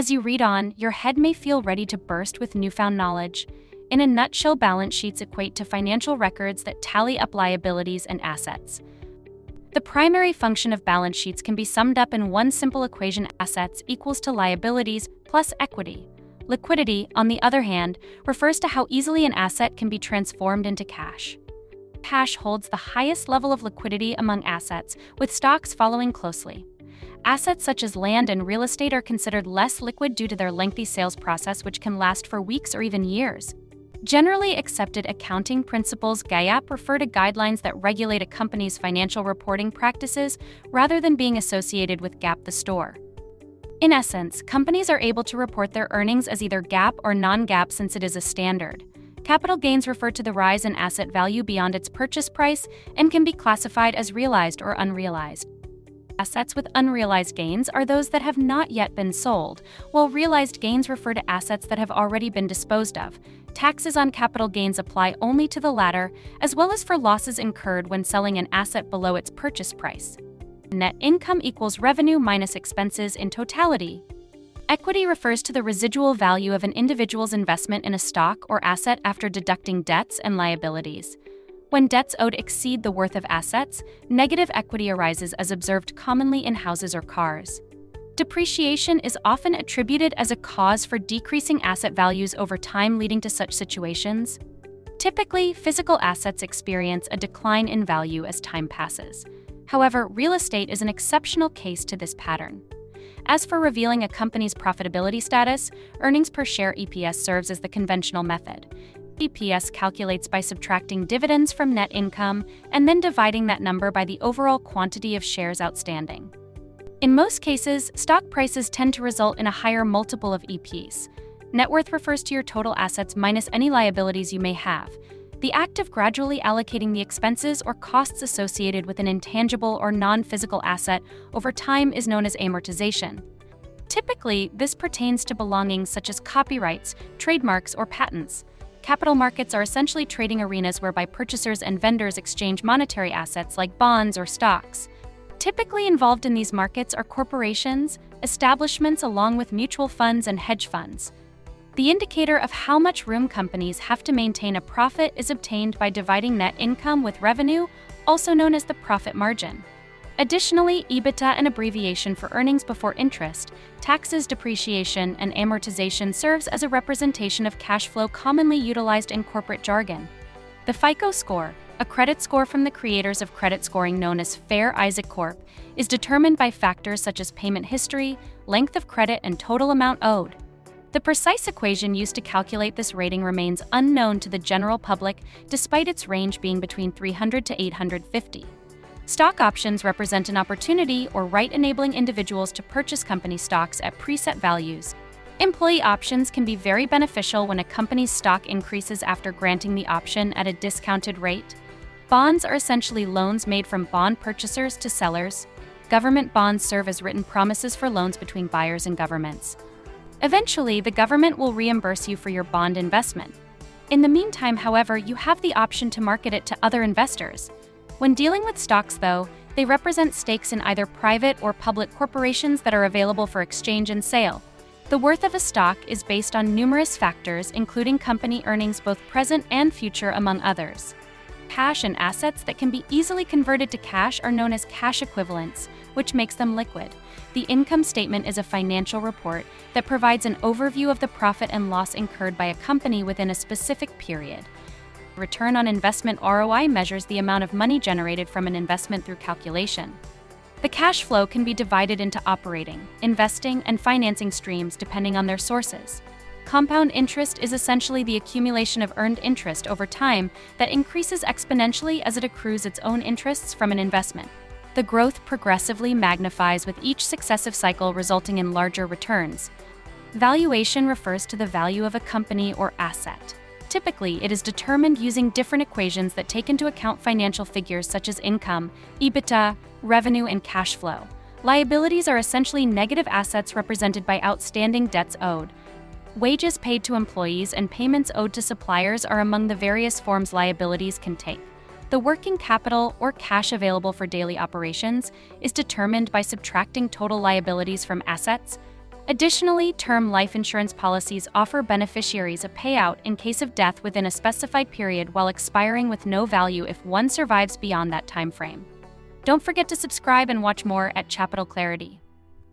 As you read on, your head may feel ready to burst with newfound knowledge. In a nutshell, balance sheets equate to financial records that tally up liabilities and assets. The primary function of balance sheets can be summed up in one simple equation: assets equals to liabilities plus equity. Liquidity, on the other hand, refers to how easily an asset can be transformed into cash. Cash holds the highest level of liquidity among assets, with stocks following closely. Assets such as land and real estate are considered less liquid due to their lengthy sales process, which can last for weeks or even years. Generally accepted accounting principles (GAAP) refer to guidelines that regulate a company's financial reporting practices rather than being associated with GAAP the store. In essence, companies are able to report their earnings as either GAAP or non-GAAP since it is a standard. Capital gains refer to the rise in asset value beyond its purchase price and can be classified as realized or unrealized. Assets with unrealized gains are those that have not yet been sold, while realized gains refer to assets that have already been disposed of. Taxes on capital gains apply only to the latter, as well as for losses incurred when selling an asset below its purchase price. Net income equals revenue minus expenses in totality. Equity refers to the residual value of an individual's investment in a stock or asset after deducting debts and liabilities. When debts owed exceed the worth of assets, negative equity arises, as observed commonly in houses or cars. Depreciation is often attributed as a cause for decreasing asset values over time, leading to such situations. Typically, physical assets experience a decline in value as time passes. However, real estate is an exceptional case to this pattern. As for revealing a company's profitability status, earnings per share (EPS) serves as the conventional method. EPS calculates by subtracting dividends from net income and then dividing that number by the overall quantity of shares outstanding. In most cases, stock prices tend to result in a higher multiple of EPS. Net worth refers to your total assets minus any liabilities you may have. The act of gradually allocating the expenses or costs associated with an intangible or non-physical asset over time is known as amortization. Typically, this pertains to belongings such as copyrights, trademarks, or patents. Capital markets are essentially trading arenas whereby purchasers and vendors exchange monetary assets like bonds or stocks. Typically involved in these markets are corporations, establishments, along with mutual funds and hedge funds. The indicator of how much room companies have to maintain a profit is obtained by dividing net income with revenue, also known as the profit margin. Additionally, EBITDA, an abbreviation for earnings before interest, taxes, depreciation, and amortization, serves as a representation of cash flow commonly utilized in corporate jargon. The FICO score, a credit score from the creators of credit scoring known as Fair Isaac Corp., is determined by factors such as payment history, length of credit, and total amount owed. The precise equation used to calculate this rating remains unknown to the general public, despite its range being between 300 to 850. Stock options represent an opportunity or right enabling individuals to purchase company stocks at preset values. Employee options can be very beneficial when a company's stock increases after granting the option at a discounted rate. Bonds are essentially loans made from bond purchasers to sellers. Government bonds serve as written promises for loans between buyers and governments. Eventually, the government will reimburse you for your bond investment. In the meantime, however, you have the option to market it to other investors. When dealing with stocks, though, they represent stakes in either private or public corporations that are available for exchange and sale. The worth of a stock is based on numerous factors, including company earnings, both present and future, among others. Cash and assets that can be easily converted to cash are known as cash equivalents, which makes them liquid. The income statement is a financial report that provides an overview of the profit and loss incurred by a company within a specific period. Return on investment (ROI) measures the amount of money generated from an investment through calculation. The cash flow can be divided into operating, investing, and financing streams depending on their sources. Compound interest is essentially the accumulation of earned interest over time that increases exponentially as it accrues its own interests from an investment. The growth progressively magnifies with each successive cycle, resulting in larger returns. Valuation refers to the value of a company or asset. Typically, it is determined using different equations that take into account financial figures such as income, EBITDA, revenue, and cash flow. Liabilities are essentially negative assets represented by outstanding debts owed. Wages paid to employees and payments owed to suppliers are among the various forms liabilities can take. The working capital, or cash available for daily operations, is determined by subtracting total liabilities from assets. Additionally, term life insurance policies offer beneficiaries a payout in case of death within a specified period while expiring with no value if one survives beyond that time frame. Don't forget to subscribe and watch more at Capital Clarity.